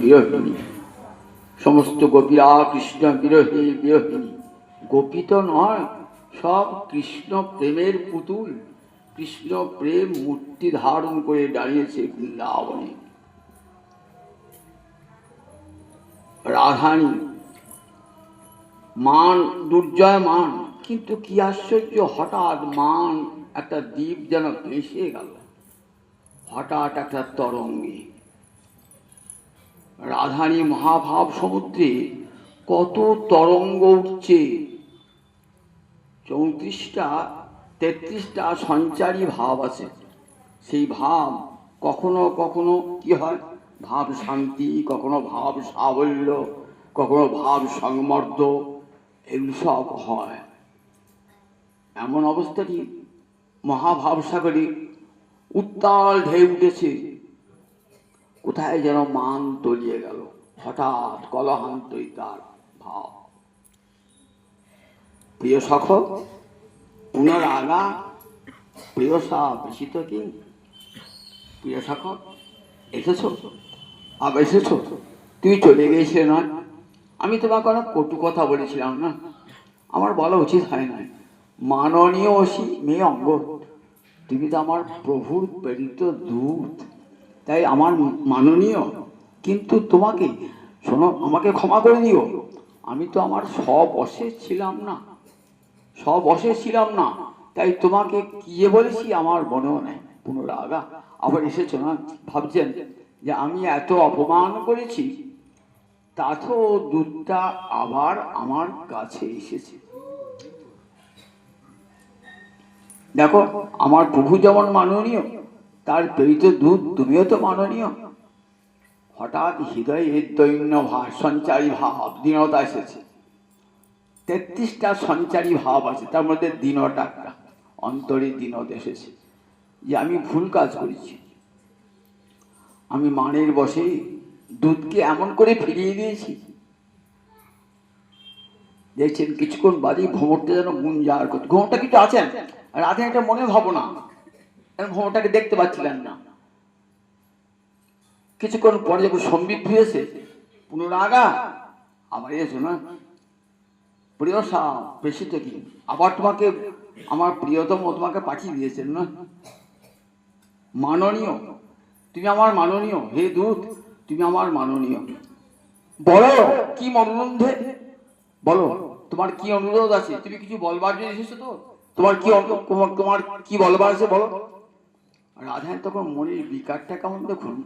বিরহিণী। সমস্ত গোপীরা কৃষ্ণ বিরহী বিরহিণী। গোপী তো নয়, সব কৃষ্ণ প্রেমের পুতুল। কৃষ্ণ প্রেম মূর্তি ধারণ করে দাঁড়িয়েছে বৃন্দাবনে। রাধানী মান দুর্জয় মান, কিন্তু কি আশ্চর্য, হঠাৎ মান একটা দ্বীপ যেন ভেসে গেল, হঠাৎ একটা তরঙ্গে। রাধানী মহাভাব সমুদ্রে কত তরঙ্গ উঠছে, 34টা 33টা সঞ্চারী ভাব আছে। সেই ভাব কখনো কখনো কি হয়, ভাব শান্তি, কখনো ভাব সাবল্য, কখনো ভাব সংমর্দ, এগুলো সব হয়। এমন অবস্থাটি মহাভাব সাগরে উত্তাল ঢেউ উঠেছে। কোথায় যেন মান তলিয়ে গেল, হঠাৎ কলহান্তরিতার ভাব। প্রিয় সখ পুনরাগা প্রিয়সা বেশিত কি। প্রিয় সখ এসেছ, আবার এসেছ, তুমি চলে গিয়েছিলে নয়। আমি তোমাকে অনেক কটু কথা বলেছিলাম না, আমার বলা উচিত হয় না। মাননীয় অসি মেয়ে অঙ্গ, তুমি তো আমার প্রভুর প্রেরিত দূত, তাই আমার মাননীয়। কিন্তু তোমাকে শোনো, আমাকে ক্ষমা করে দিও। আমি তো আমার স্ববশে ছিলাম না, স্ববশে ছিলাম না, তাই তোমাকে কি যে বলেছি আমার মনেও নেই। পুনরাগা আবার এসেছো না, ভাবছেন যে আমি এত অপমান করেছি, তাতেও দূতটা আবার আমার কাছে এসেছে। দেখো, আমার প্রভু যেমন মাননীয়, তার প্রেরিত দূত তুমিও তো মাননীয়। হঠাৎ হৃদয়ে দৈন্য ভাব, সঞ্চারী ভাব, দীনতা এসেছে। 33টা সঞ্চারী ভাব আছে, তার মধ্যে দীনটা একটা, অন্তরে দীনতা এসেছে যে আমি ভুল কাজ করেছি। আমি মানের বসে দুধকে এমন করে ফিরিয়ে দিয়েছি। দেখছেন কিছুক্ষণ বাদেই ভ্রমরটা যেন গুঞ্জার করছে। ভ্রমরটা কিছু আছেন, রাধে একটা মনে ভাবনা, ভ্রমরটাকে দেখতে পাচ্ছিলেন না। কিছুক্ষণ পরে যখন সম্বিত হয়েছে, পুনরাগা আবার এসো না, প্রিয় সা প্রেষিত কি, আবার তোমাকে আমার প্রিয়তম তোমাকে পাঠিয়ে দিয়েছেন না। মাননীয়, তুমি আমার মাননীয়, হে দূত তুমি আমার মাননীয়। বলো কি অনুরোধে, বলো তোমার কি অনুরোধ আছে। তুমি কিছু বলবার জন্য এসেছো তো, তোমার কি তোমার কি বলবার আছে বলো। রাধায় তখন মনের বিকারটা কেমন দেখুন।